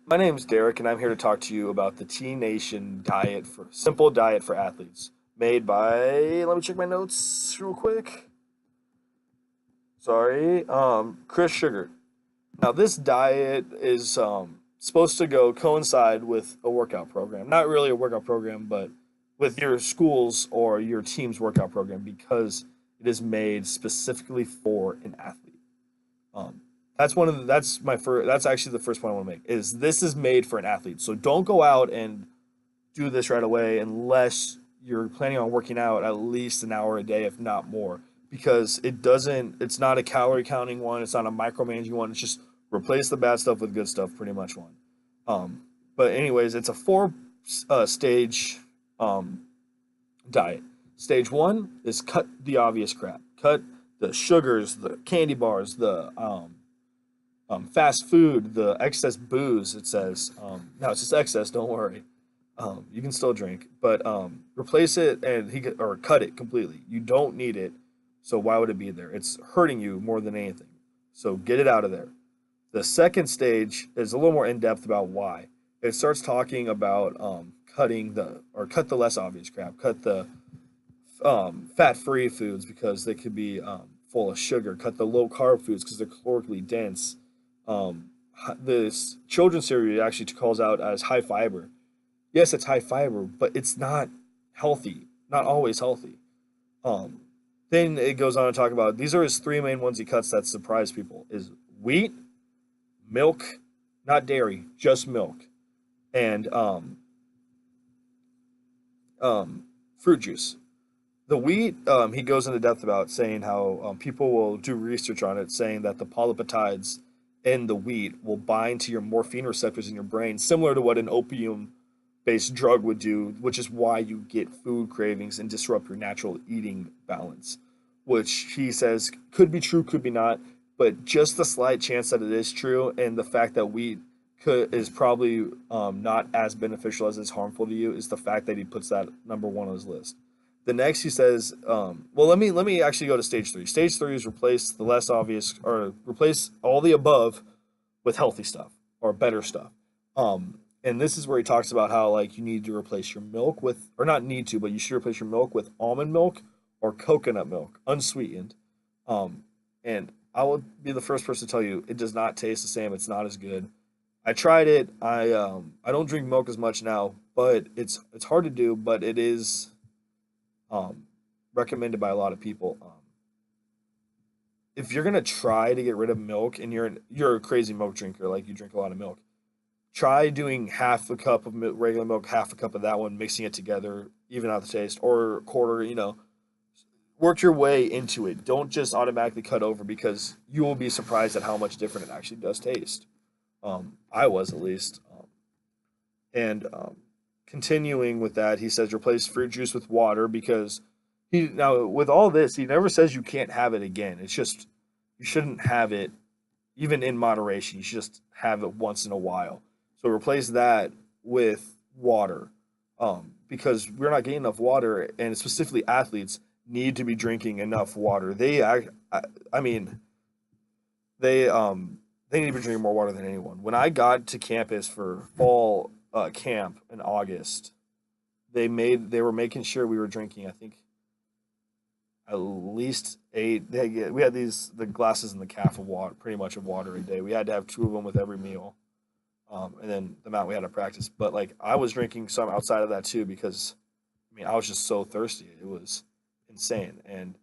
My name's Derek, and I'm here to talk to you about the T Nation diet for simple diet for athletes, made by. Let me check my notes real quick. Sorry, Chris Sugar. Now, this diet is supposed to go coincide with a workout program. Not really a workout program, but with your school's or your team's workout program because it is made specifically for an athlete. Um, that's my first. That's actually the first point I want to make. Is this is made for an athlete, so don't go out and do this right away unless you're planning on working out at least an hour a day, if not more, because it doesn't. It's not a calorie counting one. It's not a micromanaging one. It's just replace the bad stuff with good stuff, pretty much one. Um, but anyways, it's a four stage um, diet. Stage one is cut the obvious crap. Cut the sugars, the candy bars, the fast food, the excess booze. It says no, it's just excess. Don't worry. You can still drink, but replace it and or cut it completely. You don't need it, so why would it be there? It's hurting you more than anything. So get it out of there. The second stage is a little more in depth about why. It starts talking about cutting the or cut the less obvious crap. Cut the fat free foods because they could be full of sugar. Cut the low carb foods because they're calorically dense. This children's cereal actually calls out as high fiber. Yes, it's high fiber, but it's not healthy. Not always healthy. Um, then it goes on to talk about these are his three main ones he cuts that surprise people: is wheat, milk, not dairy, just milk, and fruit juice. The wheat, he goes into depth about saying how people will do research on it, saying that the polypeptides in the wheat will bind to your morphine receptors in your brain, similar to what an opium based drug would do, which is why you get food cravings and disrupt your natural eating balance, which he says could be true, could be not, but just the slight chance that it is true, and the fact that wheat is probably not as beneficial as it's harmful to you is the fact that he puts that number one on his list. The next he says, well, let me actually go to stage three. Stage three is replace the less obvious or replace all the above with healthy stuff or better stuff. And this is where he talks about how like you need to replace your milk with, or not need to, but you should replace your milk with almond milk or coconut milk, unsweetened. Um, and I will be the first person to tell you it does not taste the same. It's not as good. I tried it. I don't drink milk as much now, but it's hard to do, but it is um, recommended by a lot of people. If you're gonna try to get rid of milk and you're a crazy milk drinker, like you drink a lot of milk, try doing half a cup of regular milk, half a cup of that one, mixing it together, even out the taste, or a quarter. Work your way into it. Don't just automatically cut over because you will be surprised at how much different it actually does taste. I was at least. And continuing with that, he says replace fruit juice with water because he now with all this, he never says you can't have it again. It's just you shouldn't have it even in moderation. You should just have it once in a while. So replace that with water, because we're not getting enough water, and specifically athletes need to be drinking enough water. I mean, they need to be drinking more water than anyone. When I got to campus for fall camp in August, they were making sure we were drinking. I think at least eight. We had the glasses in the calf of water, pretty much of water a day. We had to have two of them with every meal, and then the amount we had to practice. But like I was drinking some outside of that too because I mean I was just so thirsty. It was insane, and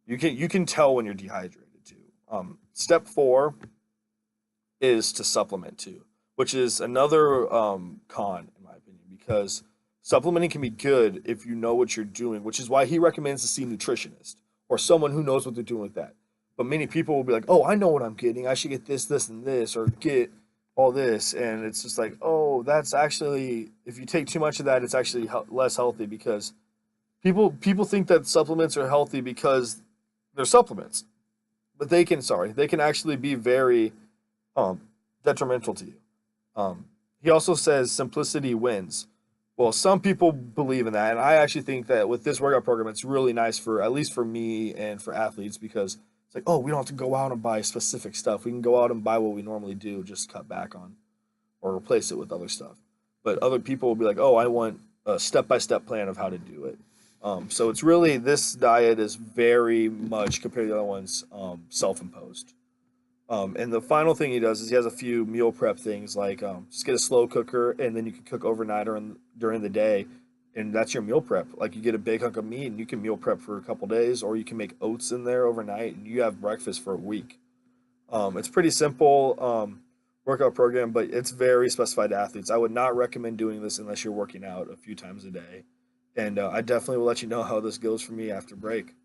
you can tell when you're dehydrated too. Step four is to supplement too, which is another con in my opinion because supplementing can be good if you know what you're doing, which is why he recommends to see a nutritionist or someone who knows what they're doing with that. But many people will be like, "Oh, I know what I'm getting. I should get this, this, and this, or get all this," and it's just like, "Oh, that's actually if you take too much of that, it's actually less healthy because people think that supplements are healthy because they're supplements, but they can actually be very um, detrimental to you. He also says simplicity wins. Well, some people believe in that, and I actually think that with this workout program, it's really nice for at least for me and for athletes because it's like, oh, we don't have to go out and buy specific stuff. We can go out and buy what we normally do, just cut back on. or replace it with other stuff. But other people will be like, oh, I want a step by step plan of how to do it. So it's really, this diet is very much, compared to the other ones, self imposed. And the final thing he does is he has a few meal prep things, like just get a slow cooker, and then you can cook overnight or during the day, and that's your meal prep. Like, you get a big hunk of meat and you can meal prep for a couple days, or you can make oats in there overnight and you have breakfast for a week. It's pretty simple workout program, but it's very specified to athletes. I would not recommend doing this unless you're working out a few times a day. And I definitely will let you know how this goes for me after break.